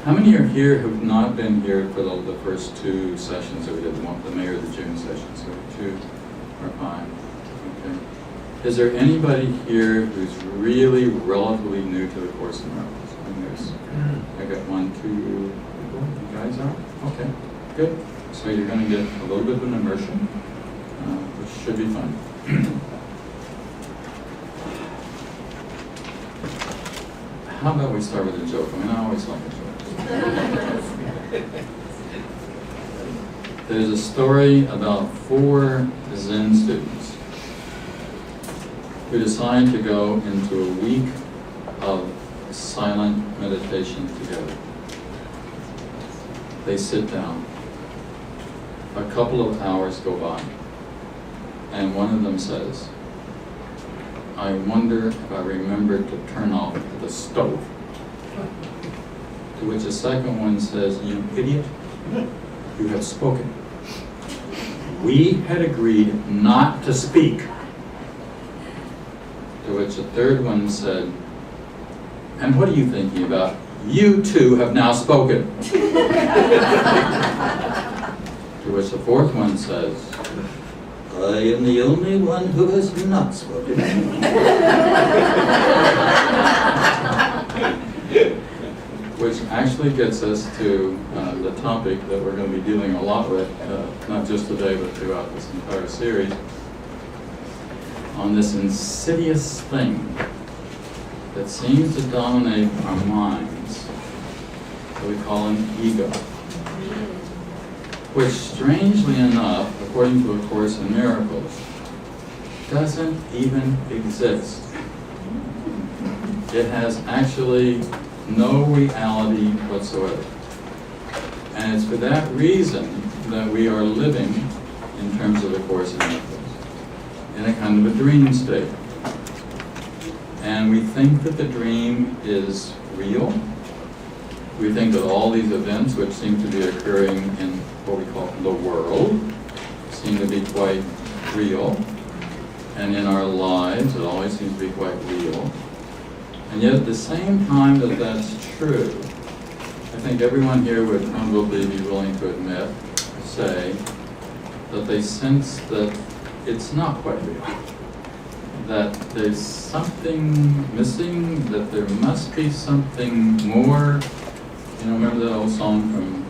How many are here who've not been here for the first two sessions that we did, the May or the June sessions? So 2 or 5. Okay. Is there anybody here who's really relatively new to the Course in Miracles? I mean, I got 1, 2 people. You guys are? Okay, good. So you're going to get a little bit of an immersion, which should be fun. How about we start with a joke? I mean, I always like a joke. There's a story about 4 Zen students who decide to go into a week of silent meditation together. They sit down. A couple of hours go by, and one of them says, I wonder if I remembered to turn off the stove. To which the second one says, you idiot, you have spoken. We had agreed not to speak. To which the third one said, and what are you thinking about? You too have now spoken. To which the fourth one says, I am the only one who has not spoken. Which actually gets us to the topic that we're going to be dealing a lot with, not just today, but throughout this entire series, on this insidious thing that seems to dominate our minds, that we call an ego, which strangely enough, according to A Course in Miracles, doesn't even exist. It has actually no reality whatsoever. And it's for that reason that we are living, in terms of A Course in Miracles, in a kind of a dream state. And we think that the dream is real. We think that all these events which seem to be occurring in what we call the world seem to be quite real. And in our lives, it always seems to be quite real. And yet at the same time that that's true, I think everyone here would probably be willing to admit, say, that they sense that it's not quite real. That there's something missing, that there must be something more. You know, remember that old song from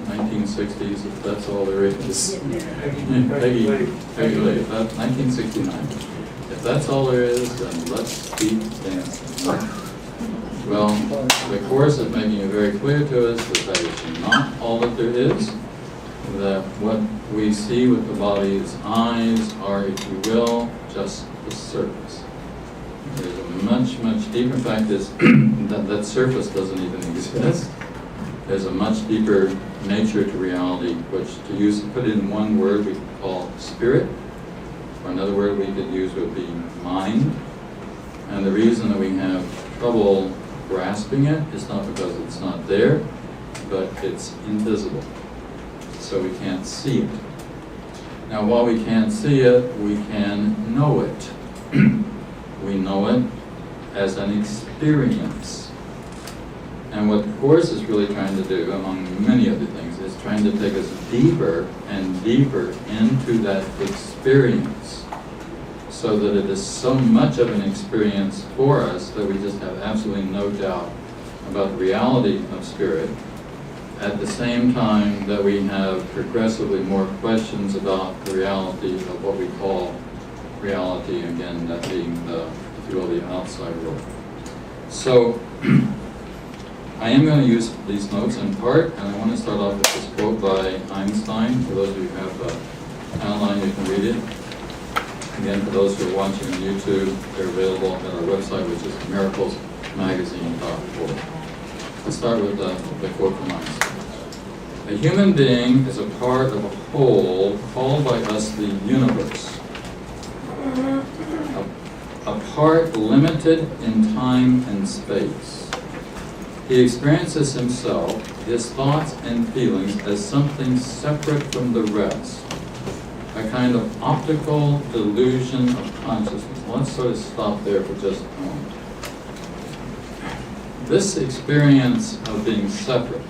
1960s, if that's all there is? Peggy Lee, 1969. If that's all there is, then let's keep dancing. Well, the Course is making it very clear to us that it's not all that there is, that what we see with the body's eyes are, if you will, just the surface. There's a much, much deeper, in fact, that surface doesn't even exist. There's a much deeper nature to reality, which to put it in one word, we could call spirit, or another word we could use would be mind. And the reason that we have trouble grasping it is not because it's not there, but it's invisible. So we can't see it. Now, while we can't see it, we can know it. We know it as an experience. And what the Course is really trying to do, among many other things, is trying to take us deeper and deeper into that experience, so that it is so much of an experience for us that we just have absolutely no doubt about the reality of spirit, at the same time that we have progressively more questions about the reality of what we call reality, again, that being the, if you will, the outside world. So, I am going to use these notes in part, and I want to start off with this quote by Einstein. For those of you who have online, you can read it. Again, for those who are watching on YouTube, they're available at our website, which is miraclesmagazine.org. Let's start with the quote from Einstein. A human being is a part of a whole called by us the universe. A part limited in time and space. He experiences himself, his thoughts and feelings, as something separate from the rest. A kind of optical delusion of consciousness. Let's sort of stop there for just a moment. this experience of being separate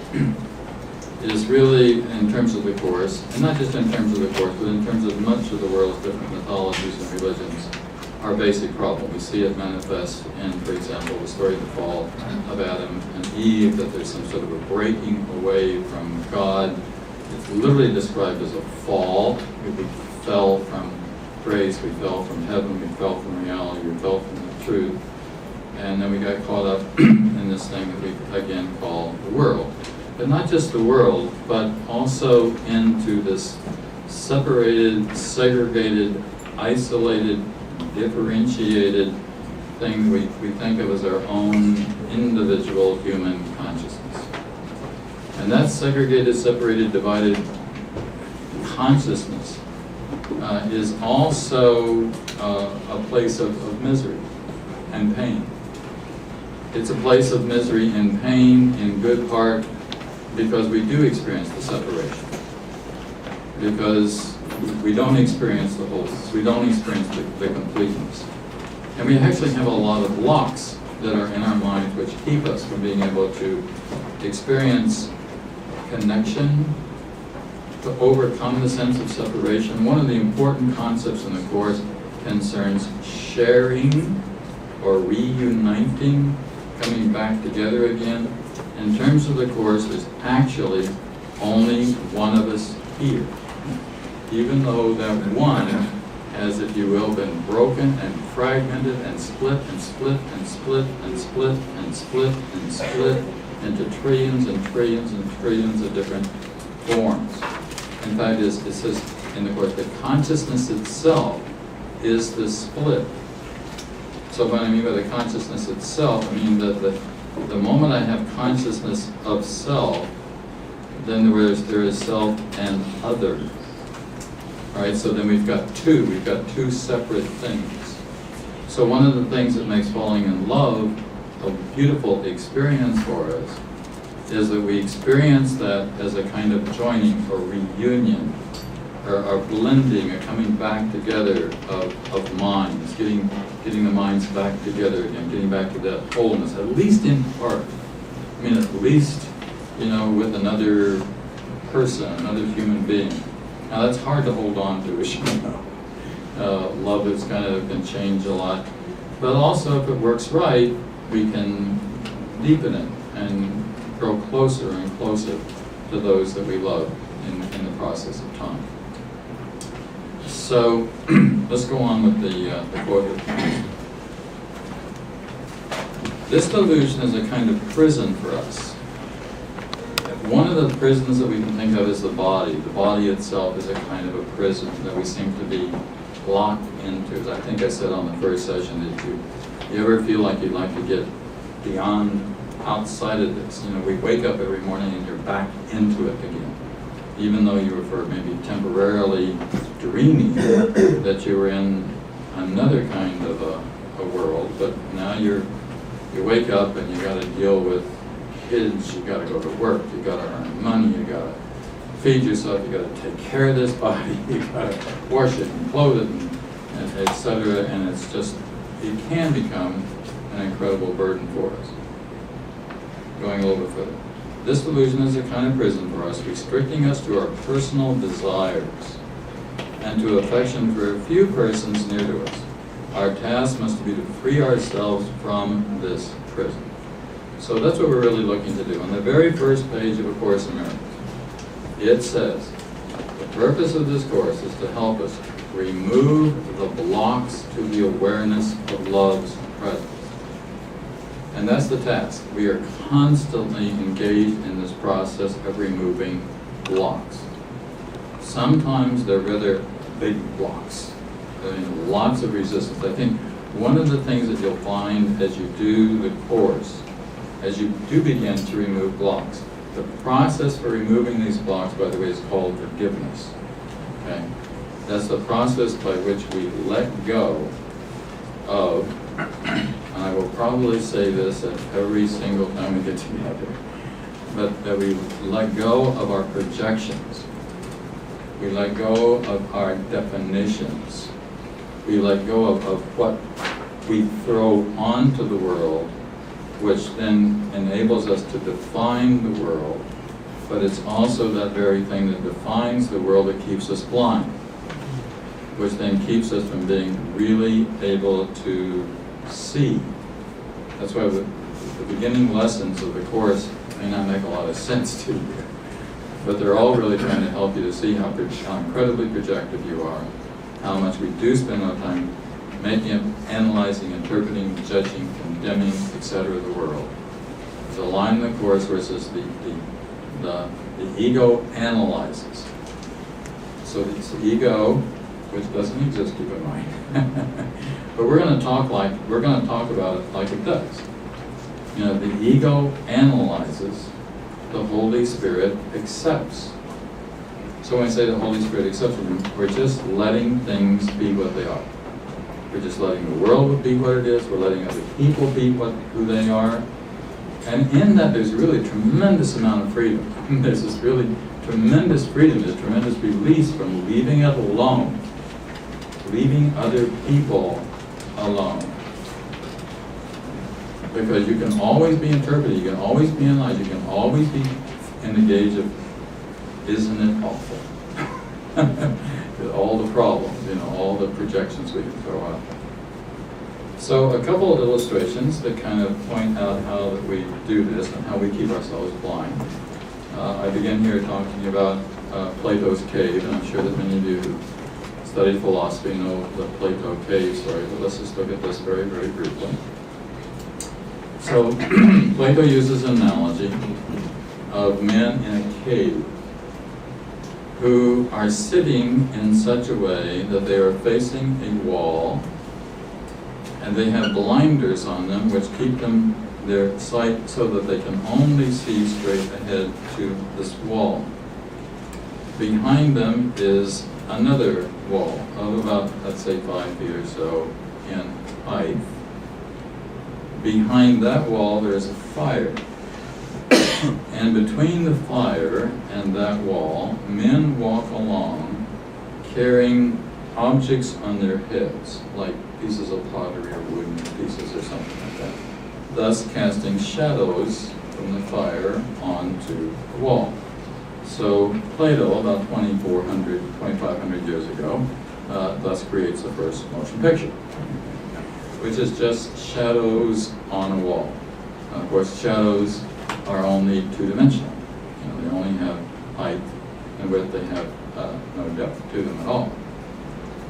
is really, in terms of the Course, and not just in terms of the Course, but in terms of much of the world's different mythologies and religions, our basic problem. We see it manifest in, for example, the story of the fall of Adam and Eve, that there's some sort of a breaking away from God. It's literally described as a fall. We fell from grace, we fell from heaven, we fell from reality, we fell from the truth, and then we got caught up in this thing that we again call the world. But not just the world, but also into this separated, segregated, isolated, differentiated thing we think of as our own individual human consciousness. And that segregated, separated, divided consciousness is also a place of misery and pain. It's a place of misery and pain in good part because we do experience the separation. Because we don't experience the wholeness, we don't experience the completeness. And we actually have a lot of blocks that are in our minds which keep us from being able to experience connection, to overcome the sense of separation. One of the important concepts in the Course concerns sharing or reuniting, coming back together again. In terms of the Course, there's actually only one of us here. Even though that one has, if you will, been broken and fragmented and split and split and split and split and split and split into trillions and trillions and trillions of different forms. In fact, it says in the Course that consciousness itself is the split. So what I mean by the consciousness itself, I mean that the moment I have consciousness of self, then there is self and other. All right, so then we've got two separate things. So one of the things that makes falling in love a beautiful experience for us is that we experience that as a kind of joining or reunion, or blending, or coming back together of minds, getting the minds back together again, getting back to that wholeness, at least in part. I mean, at least, with another person, another human being. Now that's hard to hold on to, as you know. Love has kind of been changed a lot. But also, if it works right, we can deepen it and grow closer and closer to those that we love in the process of time. So let's go on with the quote. This delusion is a kind of prison for us. One of the prisons that we can think of is the body. The body itself is a kind of a prison that we seem to be locked into. As I think I said on the first session, that you ever feel like you'd like to get beyond, outside of this? We wake up every morning and you're back into it again. Even though you were for maybe temporarily dreaming that you were in another kind of a world, but now you wake up and you got to deal with kids, you got to go to work, you got to earn money, you got to feed yourself, you got to take care of this body, you got to wash it and clothe it, and etc. And it's just, it can become an incredible burden for us. Going a little bit further. This delusion is a kind of prison for us, restricting us to our personal desires and to affection for a few persons near to us. Our task must be to free ourselves from this prison. So that's what we're really looking to do. On the very first page of A Course in Miracles, it says, the purpose of this Course is to help us remove the blocks to the awareness of love's presence. And that's the task. We are constantly engaged in this process of removing blocks. Sometimes they're rather big blocks. Lots of resistance. I think one of the things that you'll find as you do the Course, as you do begin to remove blocks, the process for removing these blocks, by the way, is called forgiveness. Okay? That's the process by which we let go of, and I will probably say this at every single time we get together, but that we let go of our projections. We let go of our definitions. We let go of what we throw onto the world which then enables us to define the world, but it's also that very thing that defines the world that keeps us blind, which then keeps us from being really able to see. That's why the beginning lessons of the Course may not make a lot of sense to you, but they're all really trying to help you to see how incredibly projective you are, how much we do spend our time making, analyzing, interpreting, judging, condemning, etc. the world. There's a line in the Course where it says the ego analyzes. So it's the ego, which doesn't exist, keep in mind. But we're going to talk about it like it does. You know, the ego analyzes, the Holy Spirit accepts. So when I say the Holy Spirit accepts, we're just letting things be what they are. We're just letting the world be what it is. We're letting other people be who they are. And in that, there's really a tremendous amount of freedom. There's this really tremendous freedom, this tremendous release from leaving it alone, leaving other people alone. Because you can always be interpreted, you can always be analyzed, you can always be in the gauge of, isn't it awful? All the problems, you know, all the projections we can throw out. So a couple of illustrations that kind of point out how that we do this and how we keep ourselves blind. I begin here talking about Plato's cave, and I'm sure that many of you who study philosophy know the Plato cave story, but let's just look at this very, very briefly. So Plato uses an analogy of men in a cave who are sitting in such a way that they are facing a wall, and they have blinders on them which keep them their sight so that they can only see straight ahead to this wall. Behind them is another wall of about, let's say, 5 feet or so in height. Behind that wall there is a fire. And between the fire and that wall, men walk along carrying objects on their heads, like pieces of pottery or wooden pieces or something like that, thus casting shadows from the fire onto the wall. So Plato, about 2,500 years ago, thus creates the first motion picture, which is just shadows on a wall. Of course, shadows are only two-dimensional. You know, they only have height and width. They have no depth to them at all.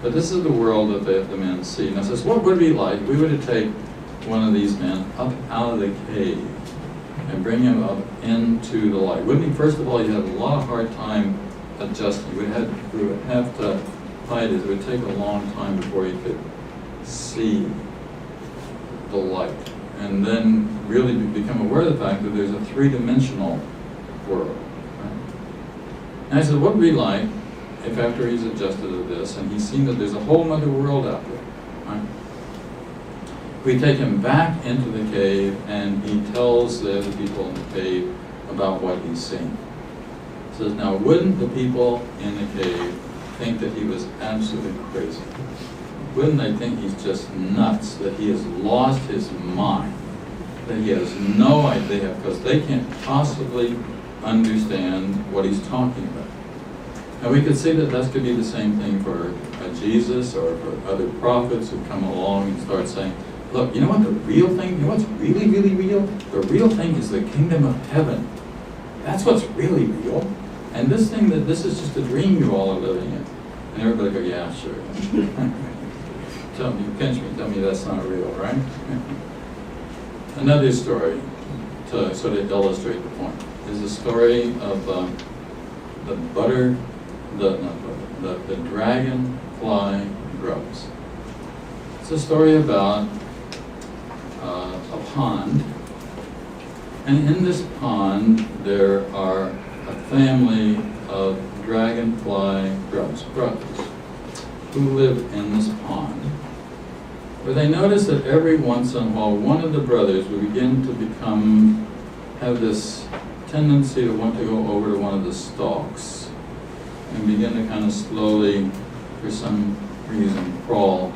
But this is the world that the men see. Now, says, what would it be like if we were to take one of these men up out of the cave and bring him up into the light? Wouldn't he? First of all, you have a lot of hard time adjusting. We would have to hide it. It would take a long time before you could see the light, and then really become aware of the fact that there's a three-dimensional world. Right? And I said, what would it be like if after he's adjusted to this and he's seen that there's a whole other world out there, right? We take him back into the cave and he tells the other people in the cave about what he's seen. He says, now wouldn't the people in the cave think that he was absolutely crazy? Wouldn't they think he's just nuts, that he has lost his mind, that he has no idea, because they can't possibly understand what he's talking about. And we could see that that could be the same thing for Jesus or for other prophets who come along and start saying, look, you know what the real thing, you know what's really, really real? The real thing is the kingdom of heaven. That's what's really real. And this thing, that this is just a dream you all are living in. And everybody go, yeah, sure. Tell me, you pinch me, tell me that's not real, right? Another story to sort of illustrate the point is the story of the dragonfly grubs. It's a story about a pond, and in this pond there are a family of dragonfly grubs, brothers, who live in this pond. But they notice that every once in a while, one of the brothers will begin to have this tendency to want to go over to one of the stalks and begin to kind of slowly, for some reason, crawl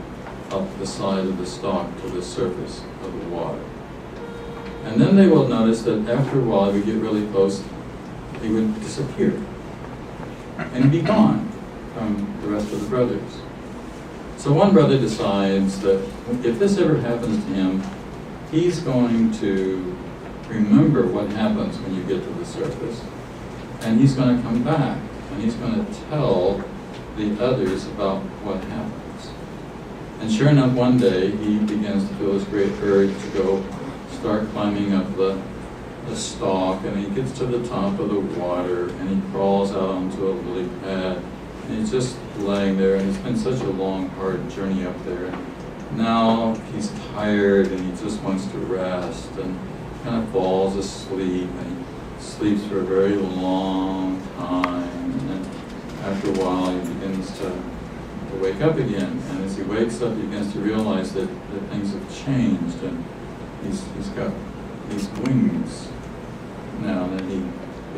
up the side of the stalk to the surface of the water. And then they will notice that after a while, if we get really close, he would disappear and be gone from the rest of the brothers. So one brother decides that if this ever happens to him, he's going to remember what happens when you get to the surface, and he's going to come back, and he's going to tell the others about what happens. And sure enough, one day, he begins to feel this great urge to go start climbing up the stalk, and he gets to the top of the water, and he crawls out onto a lily pad, and he's just laying there, and it's been such a long, hard journey up there. And now he's tired, and he just wants to rest, and kind of falls asleep, and he sleeps for a very long time, and then after a while, he begins to wake up again, and as he wakes up, he begins to realize that things have changed, and he's got these wings now, and he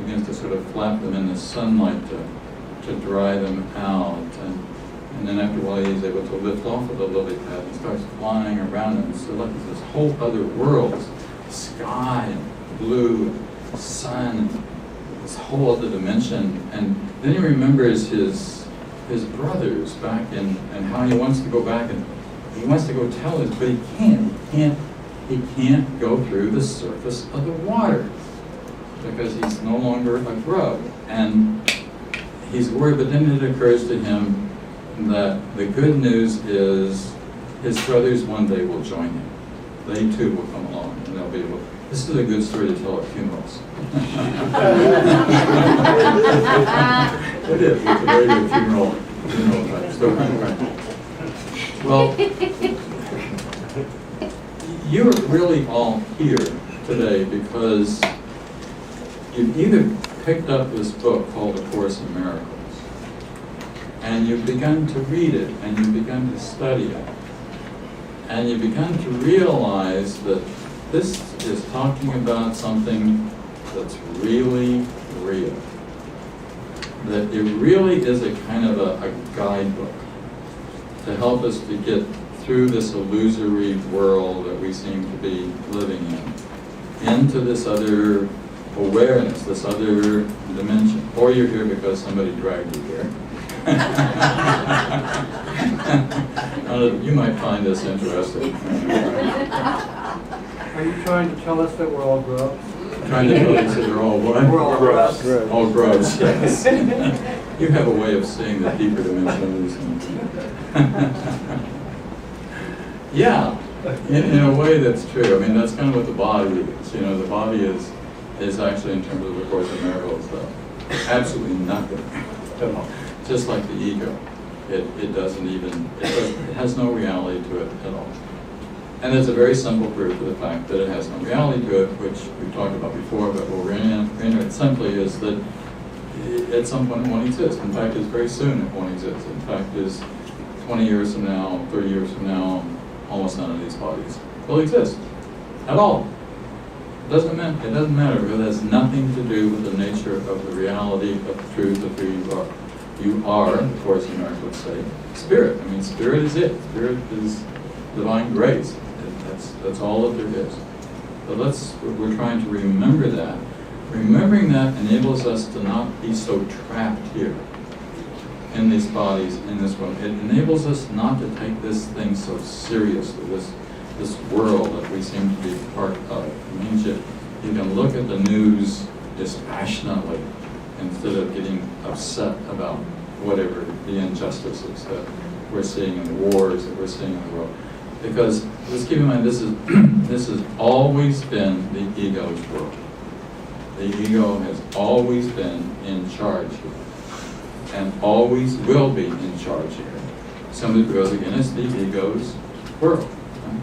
begins to sort of flap them in the sunlight to dry them out, and then after a while he's able to lift off of the lily pad and starts flying around, and so like this whole other world, sky and blue and sun, and this whole other dimension. And then he remembers his brothers back in, and how he wants to go back and he wants to go tell his, but he can't go through the surface of the water because he's no longer a grub, and he's worried. But then it occurs to him that the good news is his brothers one day will join him. They too will come along, and they'll be able. This is a good story to tell at funerals. It is. It's a very good funeral type story. Well, you're really all here today because you've either picked up this book called A Course in Miracles, and you've begun to read it, and you've begun to study it, and you've begun to realize that this is talking about something that's really real. That it really is a kind of a guidebook to help us to get through this illusory world that we seem to be living in, into this other awareness, this other dimension. Or you're here because somebody dragged you here. You might find this interesting. Are you trying to tell us that we're all grubs? Trying to tell us that they're all what? We're all grubs. All grubs, yes. You have a way of seeing the deeper dimension of these things. Yeah, in a way that's true. I mean, that's kind of what the body is. You know, the body is actually, in terms of the Course in Miracles, absolutely nothing at all. Just like the ego, it doesn't even, it has no reality to it at all. And there's a very simple proof of the fact that it has no reality to it, which we've talked about before, but what we're in it simply is that at some point it won't exist. In fact, it's very soon it won't exist. In fact, is 20 years from now, 30 years from now, almost none of these bodies will exist at all. It doesn't matter because it has nothing to do with the nature of the reality of the truth of who you are. You are, of course, in America would say, spirit. I mean, spirit is it. Spirit is divine grace. That's all that there is. But we're trying to remember that. Remembering that enables us to not be so trapped here in these bodies, in this world. It enables us not to take this thing so seriously, this world that we seem to be part of. It means you can look at the news dispassionately instead of getting upset about whatever the injustices that we're seeing in the wars that we're seeing in the world. Because let's keep in mind, this has always been the ego's world. The ego has always been in charge here, and always will be in charge here. Simply because, again, it's the ego's world. Right?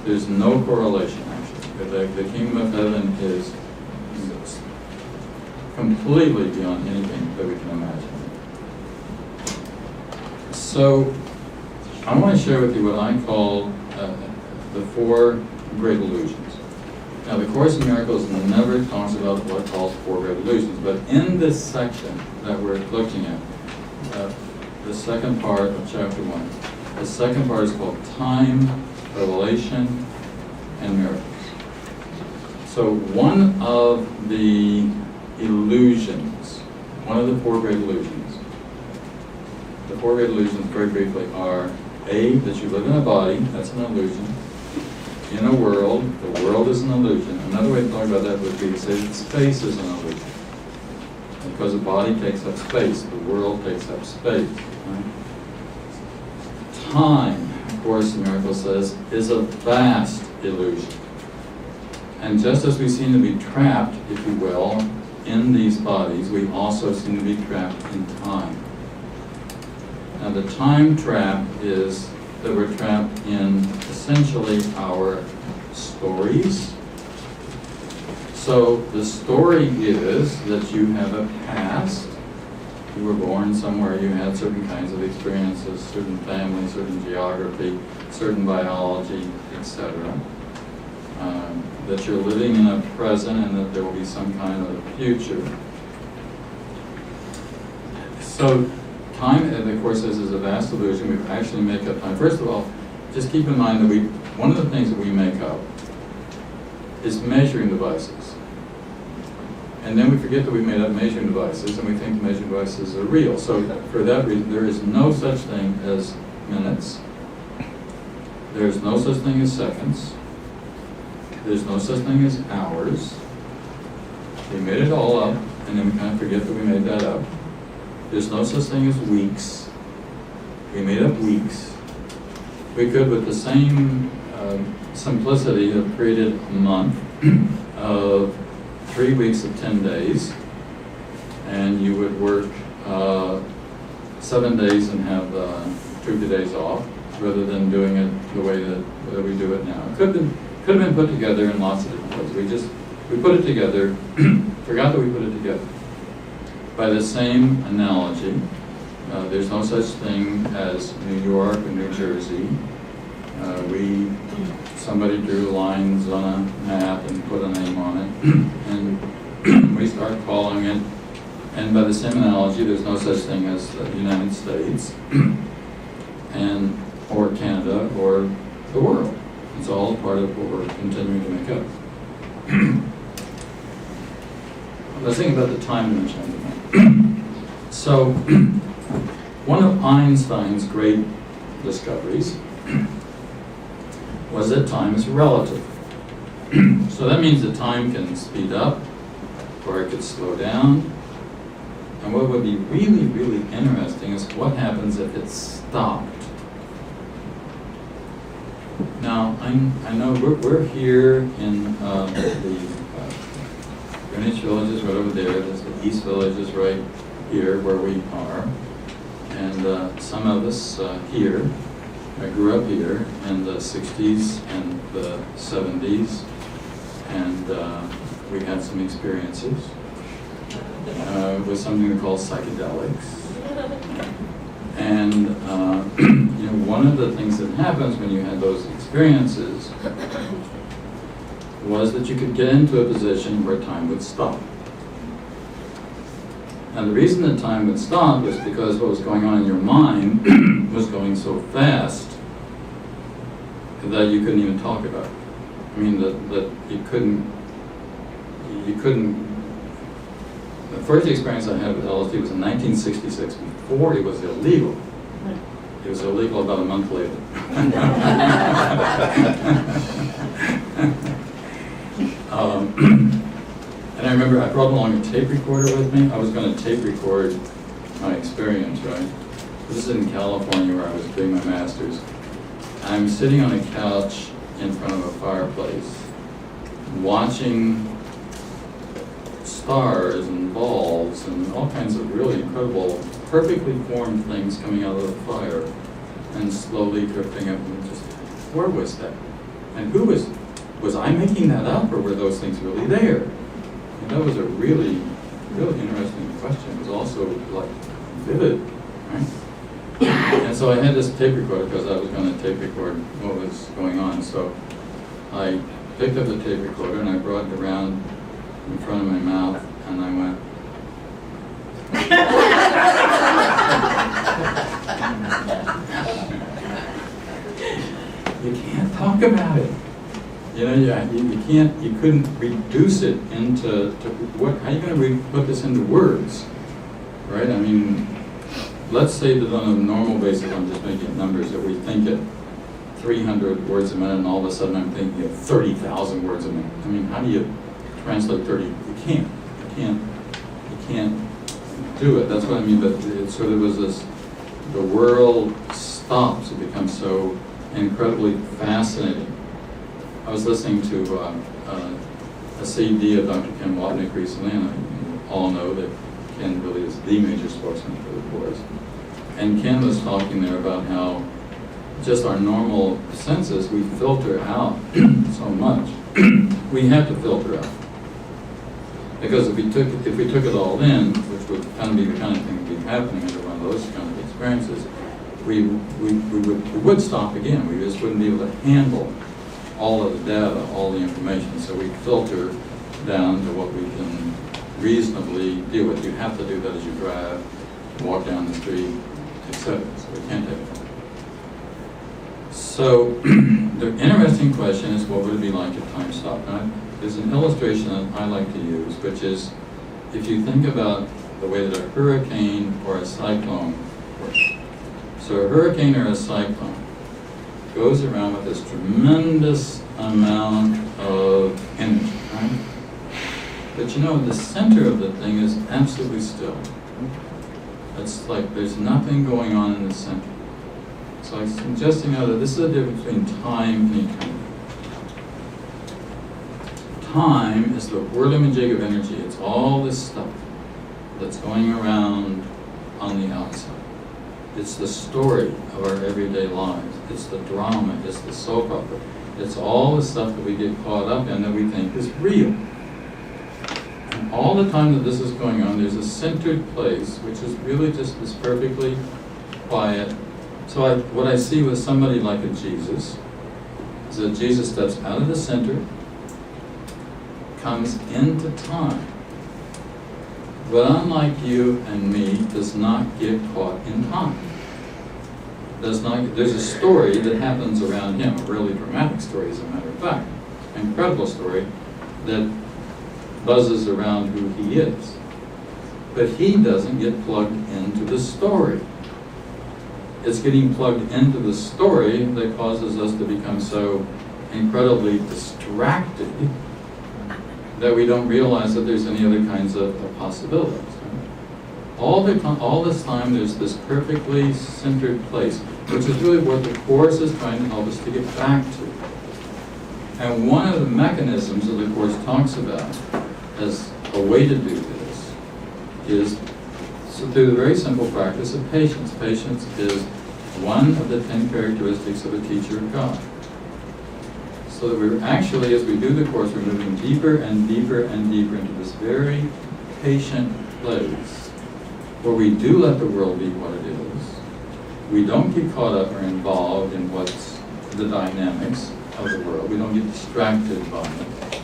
There's no correlation, actually. The kingdom of heaven is completely beyond anything that we can imagine. So, I want to share with you what I call the four great illusions. Now, the Course in Miracles never talks about what it calls four great illusions, but in this section that we're looking at, the second part of chapter 1, the second part is called Time, Revelation, and Miracles. So one of the illusions, one of the four great illusions, the four great illusions very briefly are A, that you live in a body, that's an illusion. In a world, the world is an illusion. Another way to talk about that would be to say that space is an illusion. Because a body takes up space, the world takes up space. Right? Time, of course, the miracle says, is a vast illusion. And just as we seem to be trapped, if you will, in these bodies, we also seem to be trapped in time. Now the time trap is that we're trapped in essentially our stories. So the story is that you have a past. You were born somewhere, you had certain kinds of experiences, certain family, certain geography, certain biology, etc. That you're living in a present and that there will be some kind of future. So time, of course, is a vast illusion. We actually make up time. First of all, just keep in mind that one of the things that we make up is measuring devices. And then we forget that we made up measuring devices and we think the measuring devices are real. So for that reason, there is no such thing as minutes. There's no such thing as seconds. There's no such thing as hours. We made it all up and then we kind of forget that we made that up. There's no such thing as weeks. We made up weeks. We could, with the same simplicity, have created a month of 3 weeks of 10 days, and you would work 7 days and have 2 days off, rather than doing it the way that we do it now. It could have been put together in lots of different ways. We put it together, forgot that we put it together. By the same analogy, there's no such thing as New York or New Jersey. Somebody drew lines on a map and put a name on it, and we start following it. And by the same analogy, there's no such thing as the United States, or Canada, or the world. It's all part of what we're continuing to make up. Let's think about the time dimension. So, one of Einstein's great discoveries was that time is relative. So that means that time can speed up, or it could slow down. And what would be really, really interesting is what happens if it's stopped. Now, I know we're here in the Greenwich Village is right over there. There's the East Village is right here where we are. And some of us here, I grew up here in the 60s and the 70s, and we had some experiences with something we call psychedelics. And one of the things that happens when you had those experiences was that you could get into a position where time would stop. And the reason that time would stop was because what was going on in your mind was going so fast that you couldn't even talk about it. I mean, that you couldn't, the first experience I had with LSD was in 1966, before it was illegal. It was illegal about a month later. And I remember I brought along a tape recorder with me. I was going to tape record my experience, right? This is in California where I was doing my master's. I'm sitting on a couch in front of a fireplace, watching stars and balls and all kinds of really incredible, perfectly formed things coming out of the fire and slowly drifting up, and just, where was that? And who was I making that up, or were those things really there? And that was a really, really interesting question. It was also like vivid, right? And so I had this tape recorder because I was going to tape record what was going on. So I picked up the tape recorder and I brought it around in front of my mouth, and I went. You can't talk about it. You couldn't reduce it into, what, how are you going to put this into words, right? I mean, let's say that on a normal basis, I'm just making numbers, that we think at 300 words a minute, and all of a sudden I'm thinking of 30,000 words a minute. I mean, how do you translate 30? You can't do it. That's what I mean, but it sort of was this, the world stops. It becomes so incredibly fascinating. I was listening to a CD of Dr. Ken Wapnick recently, and you all know that Ken really is the major spokesman for the Course. And Ken was talking there about how just our normal senses, we filter out so much. We have to filter out. Because if we took it all in, which would kind of be the kind of thing that would be happening under one of those kind of experiences, we would stop again. We just wouldn't be able to handle all of the data, all the information. So we filter down to what we can reasonably deal with. You have to do that as you drive, walk down the street, etc. So we can't take it. So the interesting question is, what would it be like if time stopped? Now, there's an illustration that I like to use, which is if you think about the way that a hurricane or a cyclone works. So a hurricane or a cyclone goes around with this tremendous amount of energy, right? But the center of the thing is absolutely still. It's like there's nothing going on in the center. So I'm suggesting now that this is the difference between time and eternity. Time is the whirligig of energy. It's all this stuff that's going around on the outside. It's the story of our everyday lives. It's the drama. It's the soap opera. It's all the stuff that we get caught up in that we think is real. And all the time that this is going on, there's a centered place, which is really just this perfectly quiet. So what I see with somebody like a Jesus is that Jesus steps out of the center, comes into time, but unlike you and me, does not get caught in time. There's a story that happens around him, a really dramatic story, as a matter of fact, an incredible story that buzzes around who he is. But he doesn't get plugged into the story. It's getting plugged into the story that causes us to become so incredibly distracted that we don't realize that there's any other kinds of possibilities. Right? All this time, there's this perfectly centered place, which is really what the Course is trying to help us to get back to. And one of the mechanisms that the Course talks about as a way to do this is through the very simple practice of patience. Patience is one of the 10 characteristics of a teacher of God. So that we're actually, as we do the Course, we're moving deeper and deeper and deeper into this very patient place where we do let the world be what it is. We don't get caught up or involved in what's the dynamics of the world. We don't get distracted by it.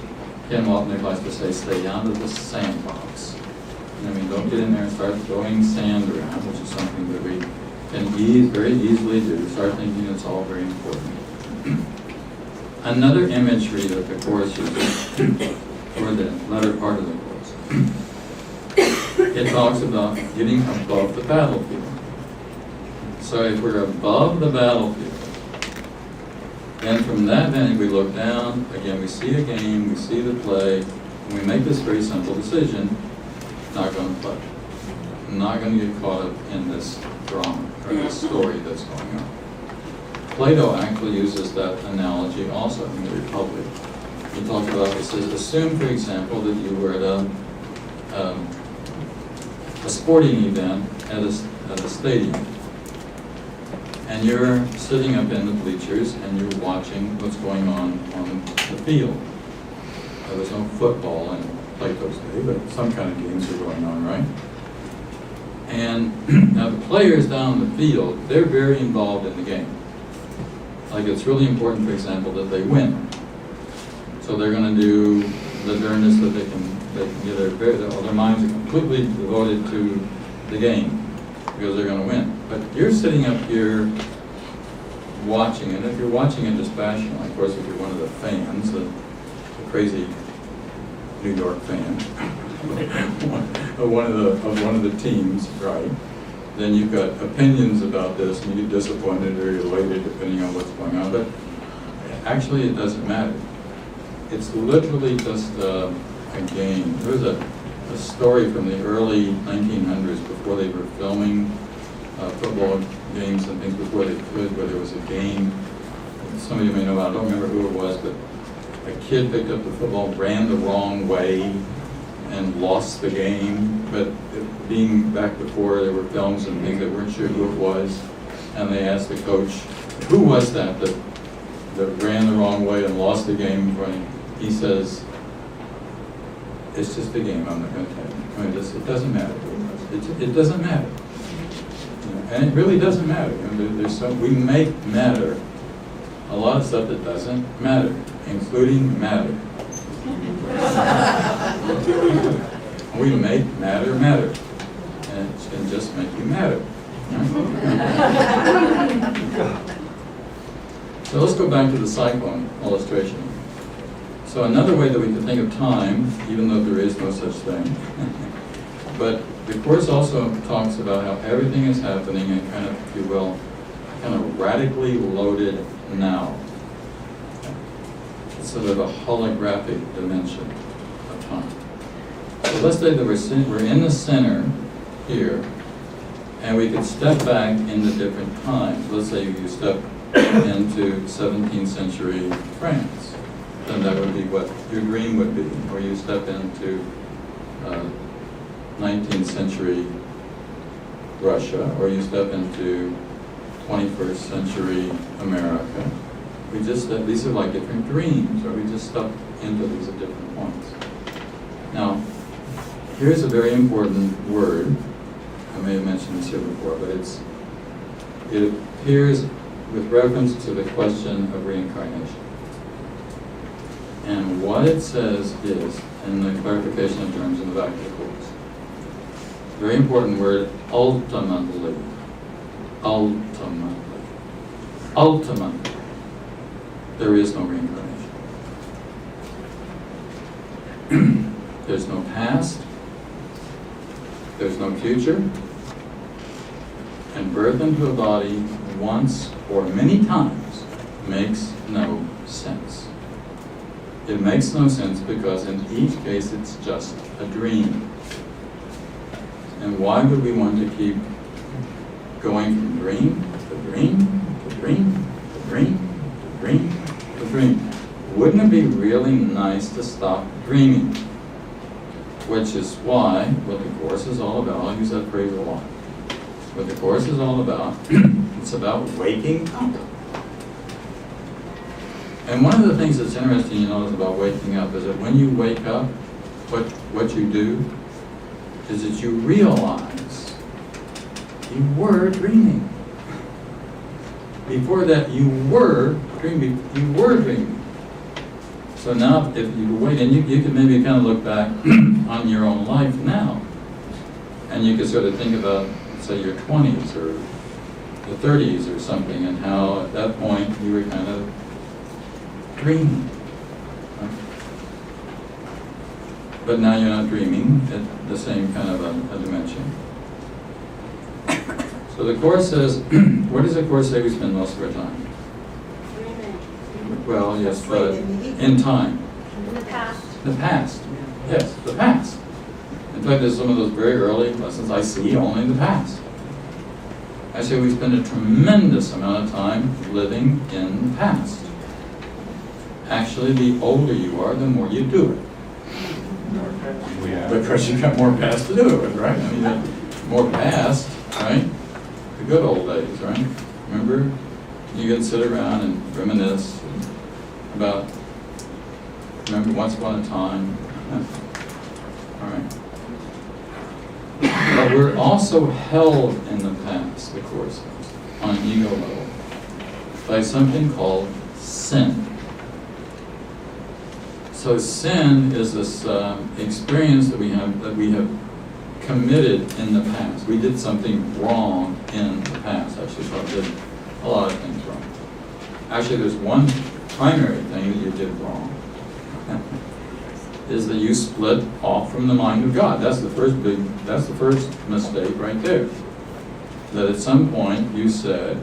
Ken Wapnick likes to say, stay out of the sandbox. Don't get in there and start throwing sand around, which is something that we can very easily do. Start thinking it's all very important. Another imagery that the Course uses, or the latter part of the Course, it talks about getting above the battlefield. So if we're above the battlefield, then from that vantage we look down, again we see a game, we see the play, and we make this very simple decision: not going to play. I'm not going to get caught up in this drama or this story that's going on. Plato actually uses that analogy also in the Republic. He talks about, he says, assume, for example, that you were at a sporting event at a stadium, and you're sitting up in the bleachers and you're watching what's going on the field. There was no football in Plato's day, but some kind of games are going on, right? And now the players down in the field, they're very involved in the game. Like, it's really important, for example, that they win. So they're going to do the darndest that they can get. Their minds are completely devoted to the game because they're going to win. But you're sitting up here watching it. If you're watching it dispassionately, of course, if you're one of the fans, the crazy New York fan of one of the teams, right? Then you've got opinions about this, and you get disappointed or elated depending on what's going on. But actually, it doesn't matter. It's literally just a game. There was a story from the early 1900s before they were filming football games and things before they could, where there was a game. Some of you may know about it. I don't remember who it was, but a kid picked up the football, ran the wrong way, and lost the game. But being back before, there were films and things, they weren't sure who it was, and they asked the coach, who was that ran the wrong way and lost the game? He says, it's just a game, I'm not going to tell you. I mean, it doesn't matter. It doesn't matter. You know, and it really doesn't matter. You know, we make matter a lot of stuff that doesn't matter, including matter. We make matter matter, and it can just make you matter. So let's go back to the cyclone illustration. So another way that we can think of time, even though there is no such thing, but the Course also talks about how everything is happening in kind of, if you will, kind of radically loaded now. It's sort of a holographic dimension of time. So let's say that we're in the center here, and we could step back into different times. Let's say you step into 17th century France. Then that would be what your dream would be. Or you step into 19th century Russia, or you step into 21st century America. These are like different dreams, or we just step into these at different points. Now, here's a very important word. I may have mentioned this here before, but it appears with reference to the question of reincarnation. And what it says is, in the clarification of terms in the back of the Course, very important word, ultimately. Ultimately. Ultimately. There is no reincarnation. There's no past. There's no future. And birth into a body once or many times makes no sense. It makes no sense because in each case it's just a dream. And why would we want to keep going from dream to dream to dream to dream to dream to dream? Wouldn't it be really nice to stop dreaming? Which is why what the Course is all about, I'll use that phrase a lot. What the Course is all about, it's about waking up. And one of the things that's interesting, you notice about waking up is that when you wake up, what you do is that you realize you were dreaming. Before that, you were dreaming. So now, if you wait, and you can maybe kind of look back on your own life now, and you can sort of think about, say, your 20s or the 30s or something, and how at that point you were kind of dreaming. But now you're not dreaming at the same kind of a dimension. So the Course says, where does the Course say we spend most of our time? Dreaming. Well, yes, but in time. In the past. The past. Yes, the past. In fact, there's some of those very early lessons I see only in the past. I say we spend a tremendous amount of time living in the past. Actually, the older you are, the more you do it. Because you've got more past to do it with, right? I mean, more past, right? The good old days, right? Remember, you could sit around and reminisce about, remember once upon a time. All right. But we're also held in the past, the Course says, on an ego level, by something called sin. So sin is this experience that we have committed in the past. We did something wrong in the past. Actually, probably did a lot of things wrong. Actually, there's one primary thing that you did wrong, is that you split off from the mind of God. That's the first mistake right there. That at some point you said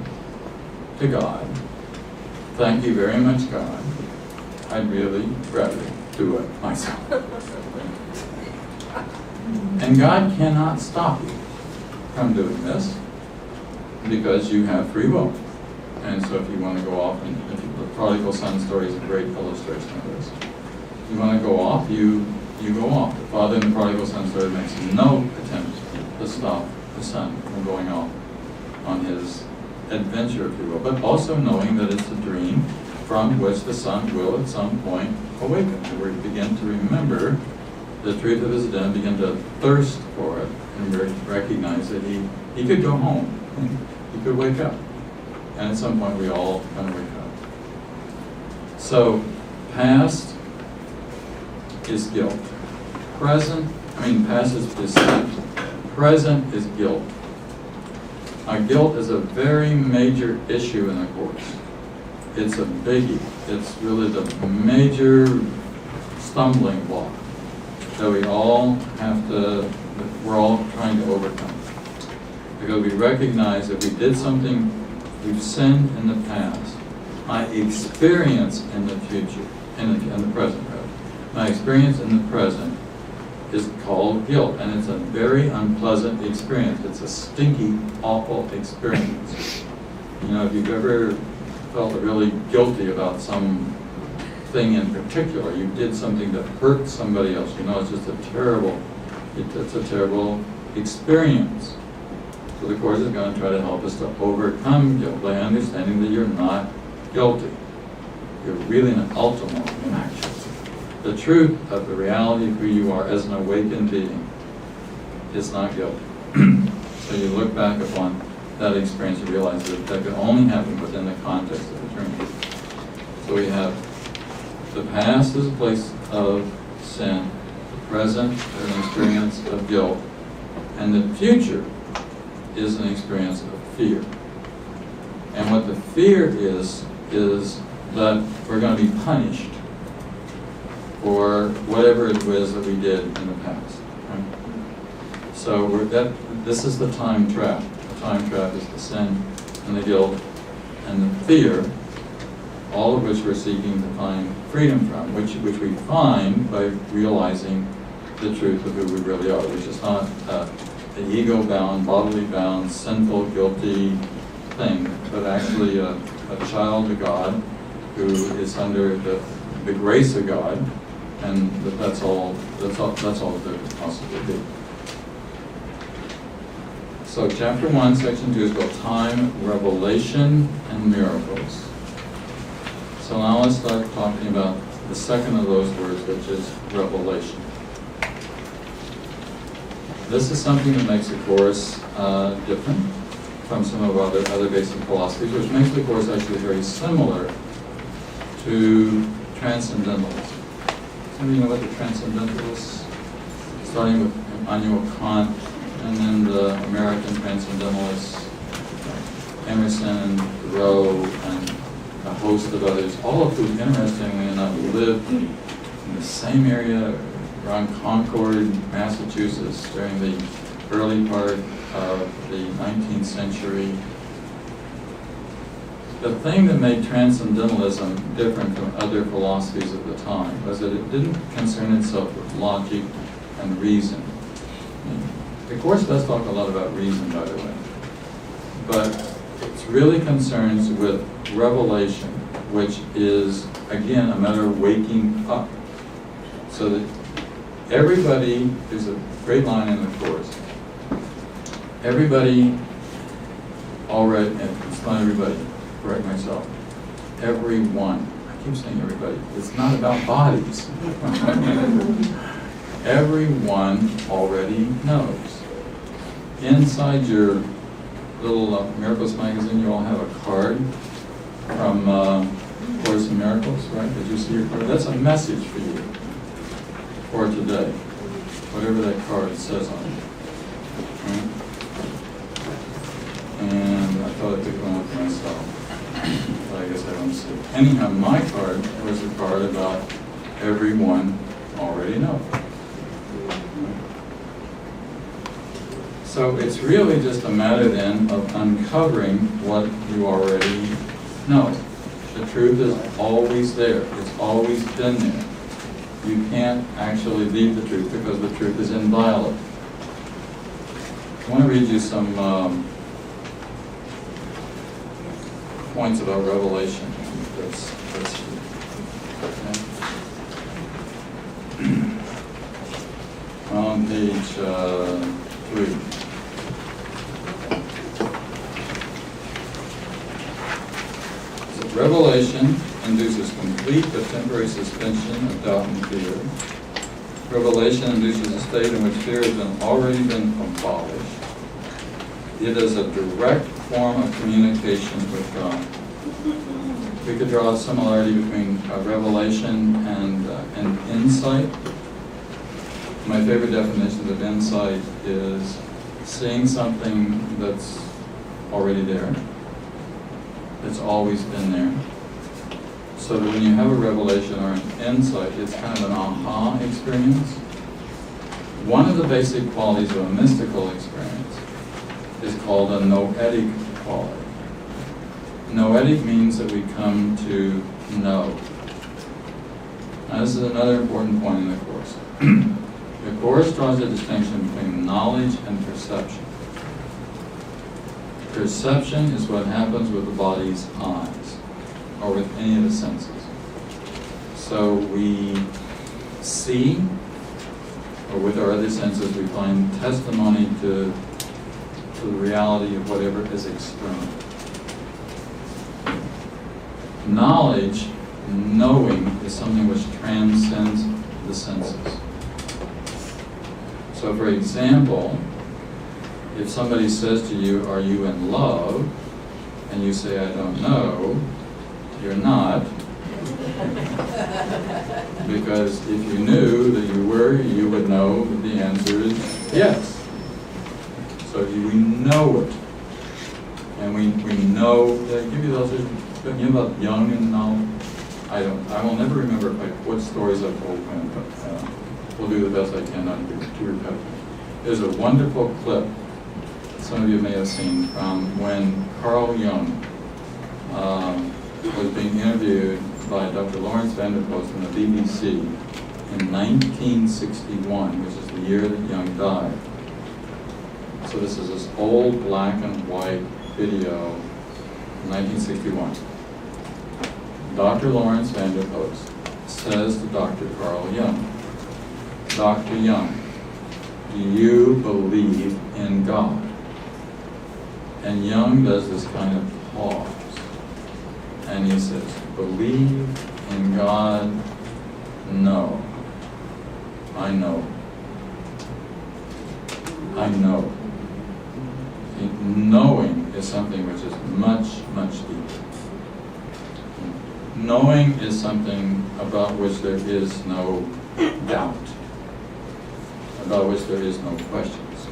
to God, thank you very much, God. I'd really rather do it myself. And God cannot stop you from doing this because you have free will. And so if you want to go off, and the prodigal son story is a great illustration of this. If you want to go off, you go off. The father in the prodigal son story makes no attempt to stop the son from going off on his adventure, if you will, but also knowing that it's a dream from which the son will at some point awaken, and we begin to remember the truth of his identity, begin to thirst for it, and recognize that he could go home, he could wake up, and at some point we all kind of wake up. So, past is guilt. Past is deceit. Present is guilt. Guilt is a very major issue in the Course. It's a biggie. It's really the major stumbling block that we're all trying to overcome. Because we recognize that we did something, we've sinned in the past. My experience in the future, in the present, rather. My experience in the present is called guilt, and it's a very unpleasant experience. It's a stinky, awful experience. You know, if you've ever felt really guilty about some thing in particular, you did something that hurt somebody else, you know, it's just it's a terrible experience. So the Course is going to try to help us to overcome guilt by understanding that you're not guilty. You're really an ultimate inaction. The truth of the reality of who you are as an awakened being is not guilty. So you look back upon that experience and realize that that could only happen within the context of the dream. So we have the past is a place of sin, the present is an experience of guilt, and the future is an experience of fear. And what the fear is that we're going to be punished for whatever it was that we did in the past. Right? So this is the time trap. The time trap is the sin and the guilt and the fear, all of which we're seeking to find freedom from, which we find by realizing the truth of who we really are, which is not an ego-bound, bodily-bound, sinful, guilty thing, but actually a child of God who is under the grace of God, and that's all that there could possibly be. So chapter 1, section 2 is called Time, Revelation, and Miracles. So now let's start talking about the second of those words, which is revelation. This is something that makes the Course different from some of our other basic philosophies, which makes the Course actually very similar to transcendentalism. Some of you know what the transcendentalists, starting with Immanuel Kant, and then the American transcendentalists, Emerson, Thoreau, and a host of others, all of whom, interestingly enough, lived in the same area around Concord, Massachusetts, during the early part of the 19th century. The thing that made transcendentalism different from other philosophies of the time was that it didn't concern itself with logic and reason. The Course does talk a lot about reason, by the way, but it's really concerns with revelation, which is, again, a matter of waking up. So that everybody, there's a great line in the Course, everybody already, and it's not everybody, correct myself, everyone, I keep saying everybody, it's not about bodies. Everyone already knows. Inside your little Miracles magazine, you all have a card from Course in Miracles, right? Did you see your card? That's a message for you for today, whatever that card says on it. Right? And I thought I'd pick one up for myself. I guess I don't see. Anyhow, my card was a card about everyone already knows. So it's really just a matter then of uncovering what you already know. The truth is always there. It's always been there. You can't actually leave the truth because the truth is inviolate. I want to read you some points about Revelation. Let's on page 3. Revelation induces complete but temporary suspension of doubt and fear. Revelation induces a state in which fear has already been abolished. It is a direct form of communication with God. We could draw a similarity between revelation and insight. My favorite definition of insight is seeing something that's already there. It's always been there. So that when you have a revelation or an insight, it's kind of an aha experience. One of the basic qualities of a mystical experience is called a noetic quality. Noetic means that we come to know. Now this is another important point in the Course. The Course draws a distinction between knowledge and perception. Perception is what happens with the body's eyes, or with any of the senses. So we see, or with our other senses we find testimony to the reality of whatever is external. Knowledge, knowing, is something which transcends the senses. So for example, if somebody says to you, "Are you in love?" and you say, "I don't know," you're not. Because if you knew that you were, you would know that the answer is yes. So we know it. And we know that, give you those, you know about Jung and all? I will never remember what stories I've told him, but we'll do the best I can not to be too repetitive. There's a wonderful clip some of you may have seen from when Carl Jung was being interviewed by Dr. Lawrence van der Post in the BBC in 1961, which is the year that Jung died. So this is this old black and white video from 1961. Dr. Lawrence van der Post says to Dr. Carl Jung, "Dr. Jung, do you believe in God?" And Jung does this kind of pause. And he says, "Believe in God? No. I know. I know." Knowing is something which is much, much deeper. Knowing is something about which there is no doubt, about which there is no questions.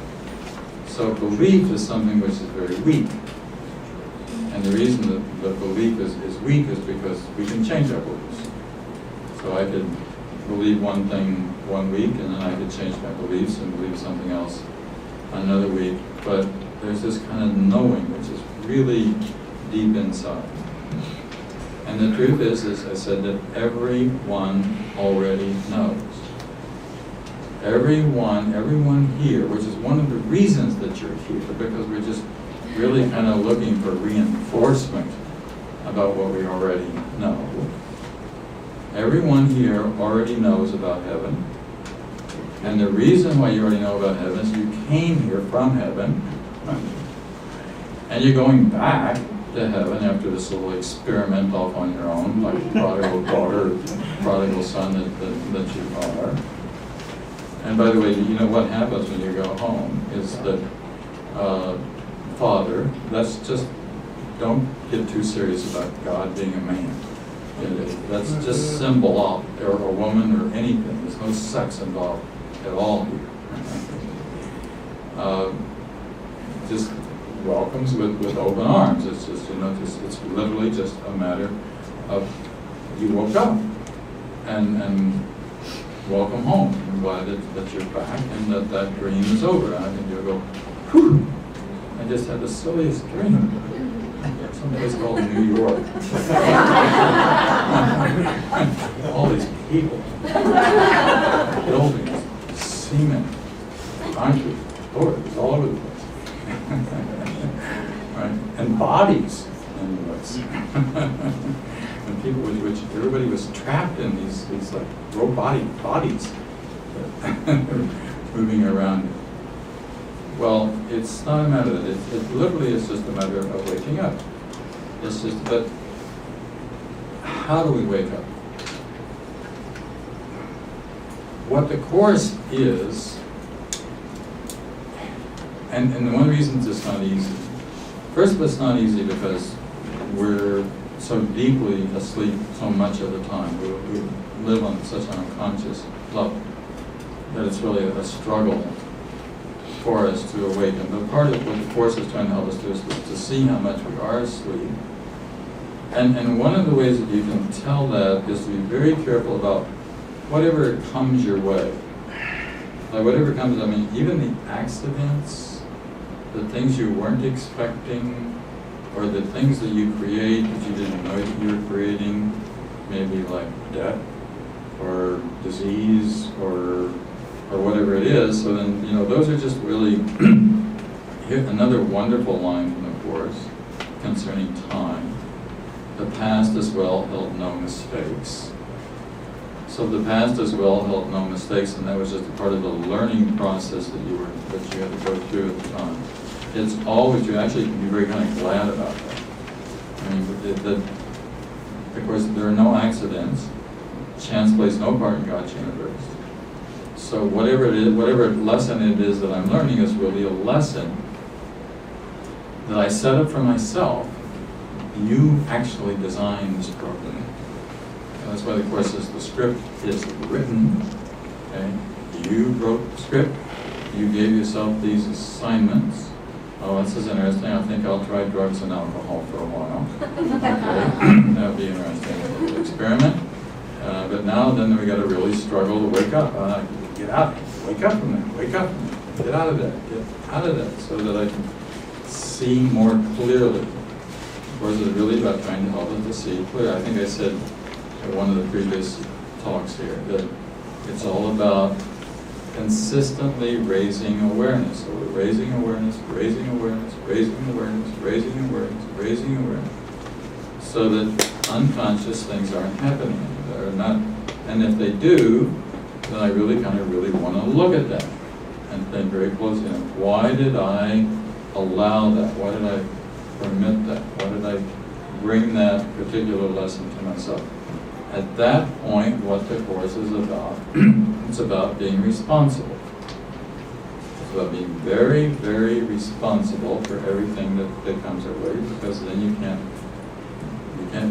So belief is something which is very weak. And the reason that the belief is weak is because we can change our beliefs. So I could believe one thing one week, and then I could change my beliefs and believe something else another week. But there's this kind of knowing which is really deep inside. And the truth is, as I said, that everyone already knows. Everyone here, which is one of the reasons that you're here, because we're just really kind of looking for reinforcement about what we already know. Everyone here already knows about heaven. And the reason why you already know about heaven is you came here from heaven, and you're going back to heaven after this little experiment off on your own, like prodigal daughter, prodigal son that you are. And by the way, you know what happens when you go home is that Father, let's just don't get too serious about God being a man. That's just symbol or a woman or anything. There's no sex involved at all here. Just welcomes with open arms. It's just, it's literally just a matter of you woke up and welcome home. I'm glad that you're back and that dream is over. And I think you'll go, whew, I just had the silliest dream. Someplace called New York. All these people, buildings, cement, concrete, doors all over the place. Right? And bodies in the place. And people, which everybody was trapped in these like robotic bodies moving around. Well, it's not a matter of that. It literally is just a matter of waking up. It's just, but how do we wake up? What the Course is, and one of the reasons it's not easy. First of all, it's not easy because we're so deeply asleep so much of the time. We live on such an unconscious level that it's really a struggle for us to awaken. But part of what the Course is trying to help us do is to see how much we are asleep. And one of the ways that you can tell that is to be very careful about whatever comes your way. Like whatever comes, I mean, even the accidents, the things you weren't expecting, or the things that you create that you didn't know that you were creating, maybe like death, or disease, or whatever it is. So then, those are just really another wonderful line from the Course concerning time. The past as well held no mistakes. So the past as well held no mistakes, and that was just a part of the learning process that you had to go through at the time. It's always, you actually can be very kind of glad about that. I mean, of course, there are no accidents. Chance plays no part in God's universe. So whatever it is, whatever lesson it is that I'm learning is really a lesson that I set up for myself. You actually designed this program. And that's why the Course says the script is written. Okay? You wrote the script. You gave yourself these assignments. Oh, this is interesting. I think I'll try drugs and alcohol for a while. Okay, that would be an interesting experiment. But now, then we got to really struggle to wake up. Get out. Wake up from that. Wake up. Get out of that. Get out of that, so that I can see more clearly. Of course, it's really about trying to help us to see clearly. I think I said in one of the previous talks here that it's all about consistently raising awareness. So we're raising awareness, raising awareness, raising awareness, raising awareness, raising awareness, so that unconscious things aren't happening. They're not, and if they do, then I really want to look at that and think very closely. Why did I allow that? Why did I permit that? Why did I bring that particular lesson to myself? At that point, what the Course is about, it's about being responsible. It's about being very, very responsible for everything that comes our way, because then you can't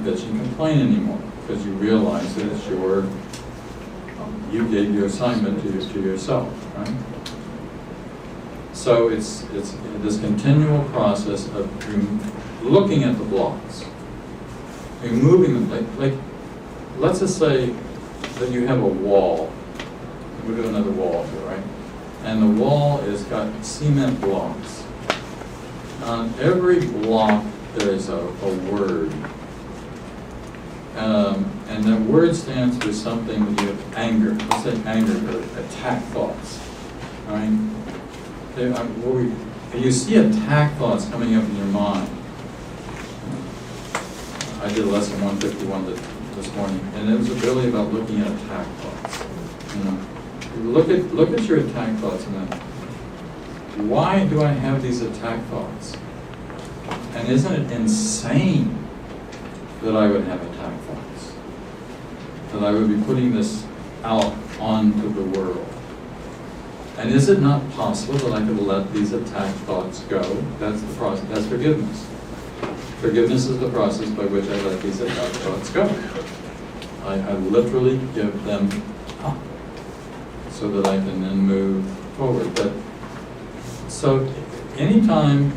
bitch and complain anymore, because you realize that it's you gave your assignment to yourself, right? So it's this continual process of looking at the blocks, removing them, like let's just say that you have a wall. We'll do another wall here, right? And the wall has got cement blocks. On every block there's a word. And that word stands for something that you have anger. Let's say anger or attack thoughts. All right? You see attack thoughts coming up in your mind. I did lesson 151 this morning, and it was really about looking at attack thoughts. Look at your attack thoughts and then, why do I have these attack thoughts? And isn't it insane that I would have attack thoughts? That I would be putting this out onto the world? And is it not possible that I could let these attack thoughts go? That's the process. That's forgiveness. Forgiveness is the process by which I let these attack thoughts go. I literally give them up so that I can then move forward. But so anytime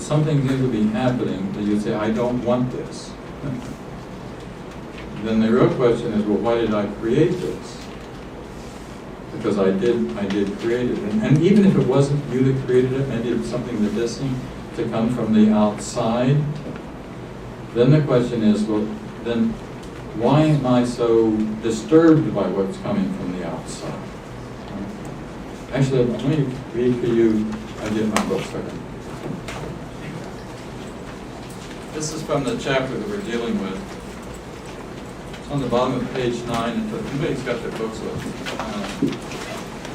something seems to be happening, that you say, I don't want this. Then the real question is, well, why did I create this? Because I did create it. And even if it wasn't you that created it, maybe it's something that does seem to come from the outside, then the question is, well, then why am I so disturbed by what's coming from the outside? Actually, let me read for you, I get my book started. This is from the chapter that we're dealing with. It's on the bottom of page 9. If anybody's got their books with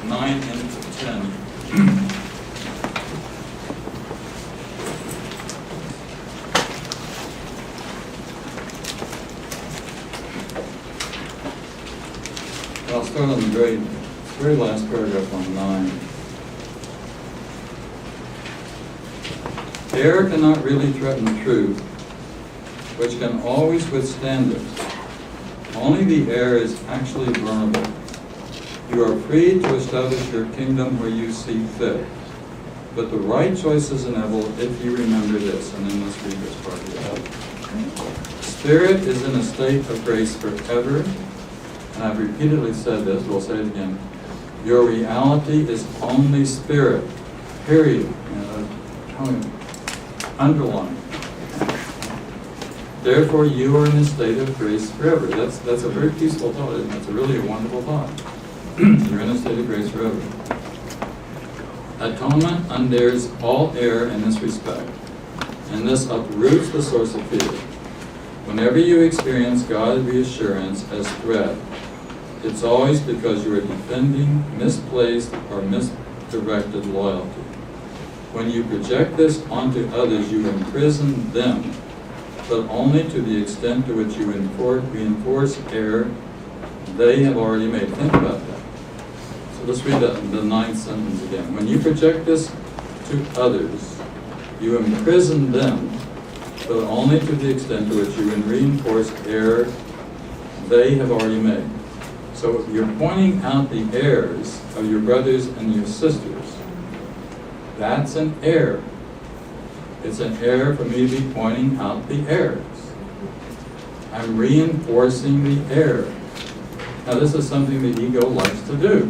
9 into 10. I'll start on the very last paragraph on 9. Air cannot really threaten truth, which can always withstand it. Only the air is actually vulnerable. You are free to establish your kingdom where you see fit. But the right choice is inevitable if you remember this. And then let's read this part here. Spirit is in a state of grace forever. And I've repeatedly said this, we'll say it again. Your reality is only spirit. Period. Underline. Therefore, you are in a state of grace forever. That's a very peaceful thought, isn't it? It's really a wonderful thought. You're in a state of grace forever. Atonement undares all error in this respect, and this uproots the source of fear. Whenever you experience God's reassurance as threat, it's always because you are defending misplaced or misdirected loyalty. When you project this onto others, you imprison them, but only to the extent to which you reinforce error they have already made. Think about that. So let's read the 9th sentence again. When you project this to others, you imprison them, but only to the extent to which you reinforce error they have already made. So you're pointing out the errors of your brothers and your sisters. That's an error. It's an error for me to be pointing out the errors. I'm reinforcing the error. Now this is something the ego likes to do.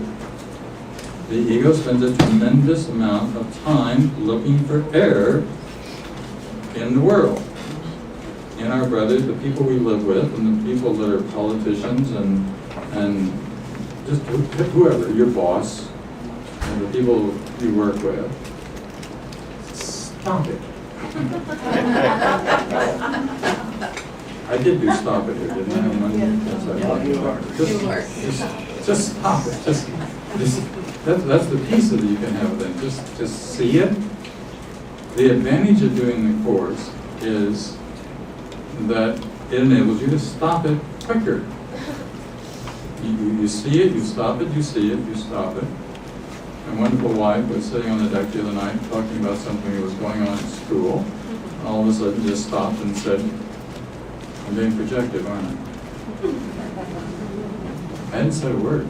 The ego spends a tremendous amount of time looking for error in the world. In our brothers, the people we live with, and the people that are politicians and just whoever, your boss, and the people you work with. Stop it. I did do stop it here, didn't I? Just stop it. That's the piece that you can have then. Just see it. The advantage of doing the course is that it enables you to stop it quicker. You see it, you stop it, you see it, you stop it. My wonderful wife was sitting on the deck the other night talking about something that was going on at school. And all of a sudden just stopped and said, I'm being projective, aren't I? I hadn't said a word.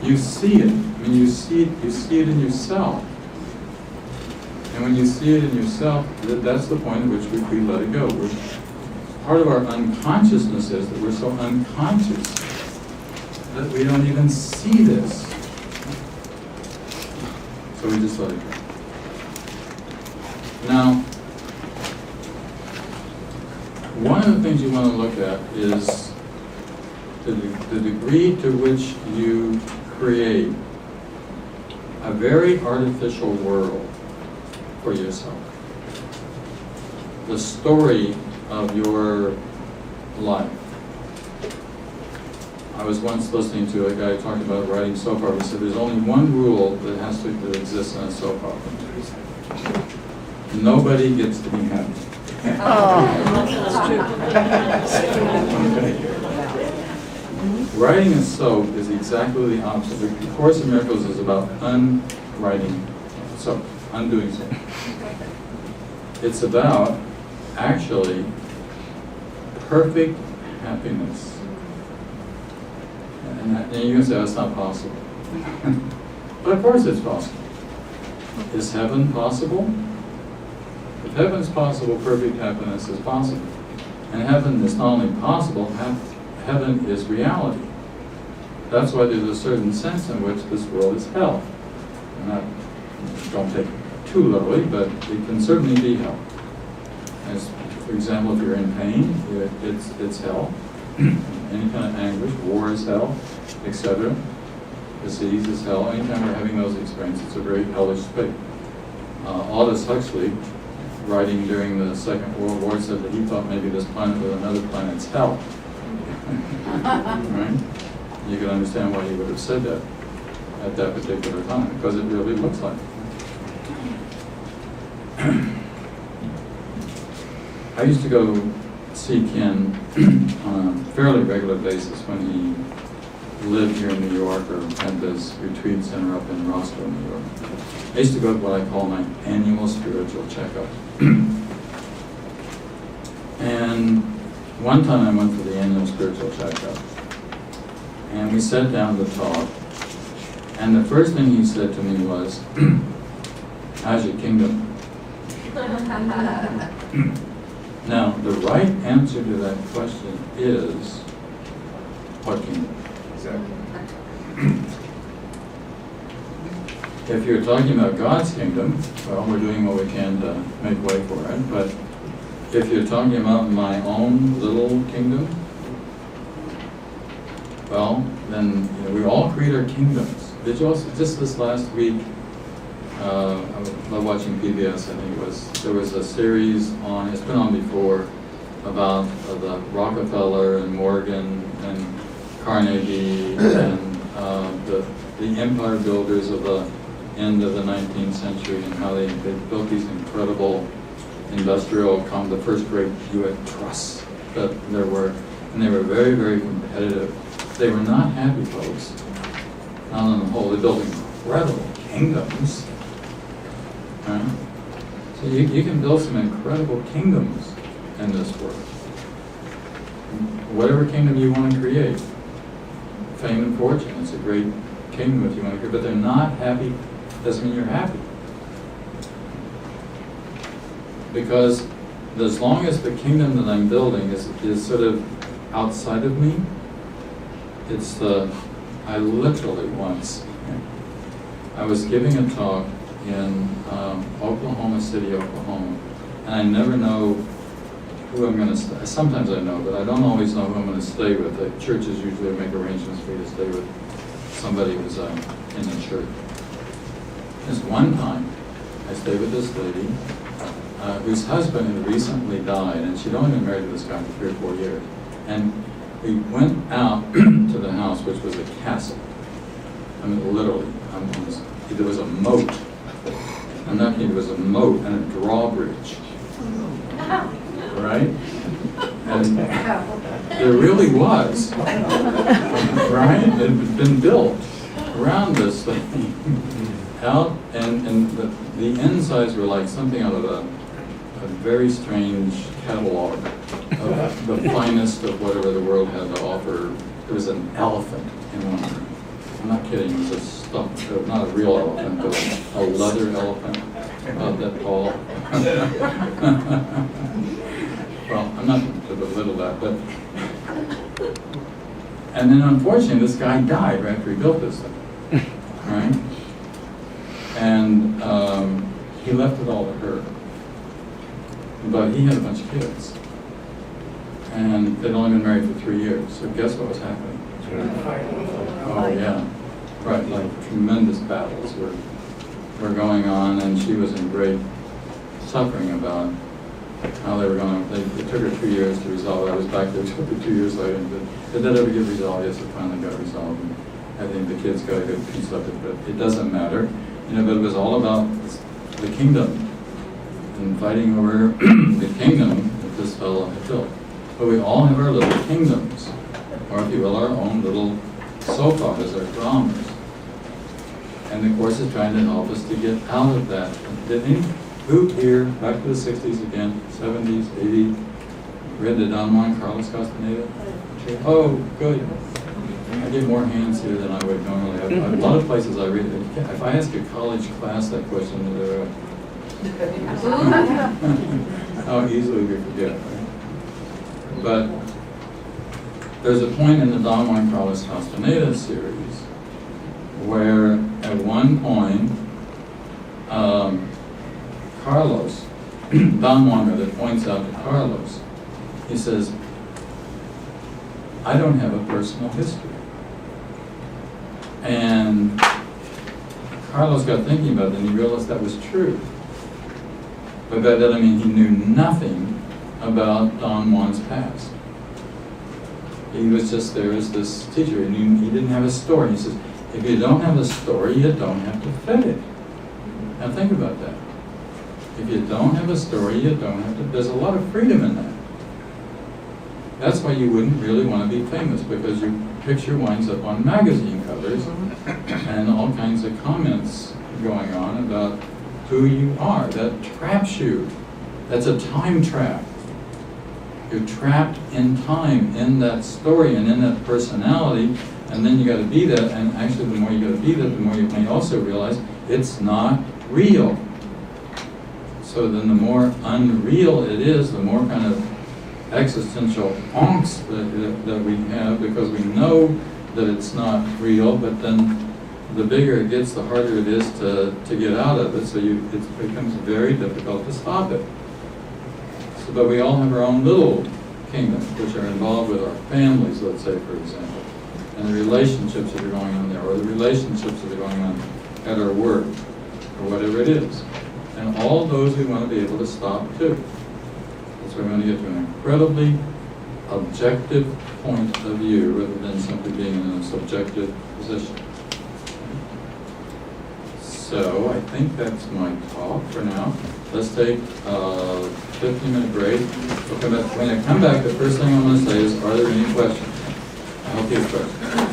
You see it. I mean, you see it in yourself. And when you see it in yourself, that's the point at which we let it go. Part of our unconsciousness is that we're so unconscious that we don't even see this. So we just let it go. Now, one of the things you want to look at is the degree to which you create a very artificial world for yourself. The story of your life. I was once listening to a guy talking about writing soap opera. He said there's only one rule that exists in a soap opera. Nobody gets to be happy. Writing a soap is exactly the opposite. The Course in Miracles is about unwriting soap, undoing soap. It's about actually perfect happiness. And you're going to say, that's not possible. But of course it's possible. Is heaven possible? If heaven is possible, perfect happiness is possible. And heaven is not only possible, heaven is reality. That's why there's a certain sense in which this world is hell. Don't take it too literally, but it can certainly be hell. As, for example, if you're in pain, it's hell. Any kind of anguish, war is hell, etc. Disease is hell. Anytime we're having those experiences, it's a very hellish state. Aldous Huxley, writing during the Second World War, said that he thought maybe this planet was another planet's hell. Right? You can understand why he would have said that at that particular time, because it really looks like it. I used to go see Ken on a fairly regular basis when he lived here in New York or had this retreat center up in Roscoe, New York. I used to go to what I call my annual spiritual checkup. And one time I went for the annual spiritual checkup, and we sat down to talk, and the first thing he said to me was, "How's your kingdom?" Now, the right answer to that question is, what kingdom? Exactly. If you're talking about God's kingdom, well, we're doing what we can to make way for it. But if you're talking about my own little kingdom, well, then we all create our kingdoms. Did you also, just this last week, I was watching PBS, I think it was, there was a series on, it's been on before, about the Rockefeller and Morgan and Carnegie and the empire builders of the end of the 19th century, and how they built these incredible industrial, the first great U.S. trusts that there were, and they were very, very competitive. They were not happy folks. Not on the whole, they built incredible kingdoms. Right? So you can build some incredible kingdoms in this world. Whatever kingdom you want to create, fame and fortune, it's a great kingdom if you want to create, but they're not happy, doesn't mean you're happy. Because as long as the kingdom that I'm building is sort of outside of me, it's I literally once, I was giving a talk in Oklahoma City, Oklahoma, and I never know who I'm going to stay. Sometimes I know, but I don't always know who I'm going to stay with. The churches usually make arrangements for you to stay with somebody who's in the church. This one time, I stayed with this lady whose husband had recently died, and she'd only been married to this guy for 3 or 4 years. And we went out to the house, which was a castle. I mean, literally, there was a moat. I'm not kidding, there was a moat and a drawbridge. Right? And there really was. Right? It had been built around this thing. Out, and the insides were like something out of a very strange catalog of the finest of whatever the world had to offer. There was an elephant in one room. I'm not kidding, it was a stuffed, not a real elephant, but a leather elephant, about that tall. Well, I'm not going to belittle that, but... And then unfortunately, this guy died right after he built this thing, right? And he left it all to her. But he had a bunch of kids. And they'd only been married for 3 years. So guess what was happening? Oh yeah, right, like tremendous battles were going on, and she was in great suffering about how they were going to, it took her 2 years to resolve it. I was back there 2 years later, and did that ever get resolved? Yes, it finally got resolved. And I think the kids got a good piece of it, but it doesn't matter. But it was all about the kingdom and fighting over the kingdom that this fellow had built. But we all have our little kingdoms, or if you will, our own little soap operas, our dramas. And the Course is trying to help us to get out of that. Who here, back to the 60s again, 70s, 80s, read the Don Juan Carlos Castaneda? Oh, good. get more hands here than I would normally have. A lot of places I read it. If I ask a college class that question, they're how easily we forget, right? But there's a point in the Don Juan Carlos Castaneda series where at one point Carlos, Don Juan rather, points out to Carlos, he says, I don't have a personal history. And Carlos got thinking about it and he realized that was true. But that doesn't mean he knew nothing about Don Juan's past. He was just there as this teacher. He didn't have a story. He says, if you don't have a story, you don't have to fit it. Now think about that. If you don't have a story, you don't have to. There's a lot of freedom in that. That's why you wouldn't really want to be famous, because your picture winds up on magazine covers and all kinds of comments going on about who you are. That traps you. That's a time trap. You're trapped in time, in that story and in that personality, and then you got to be that. And actually, the more you got to be that, the more you may also realize it's not real. So then, the more unreal it is, the more kind of existential angst that we have, because we know that it's not real. But then, the bigger it gets, the harder it is to get out of it. So it becomes very difficult to stop it. But we all have our own little kingdoms, which are involved with our families, let's say, for example, and the relationships that are going on there, or the relationships that are going on at our work, or whatever it is. And all those we want to be able to stop too. That's why we want to get to an incredibly objective point of view, rather than simply being in a subjective position. So I think that's my talk for now. Let's take a 15-minute break. We'll come back. When I come back, the first thing I'm going to say is, are there any questions? I hope you have questions.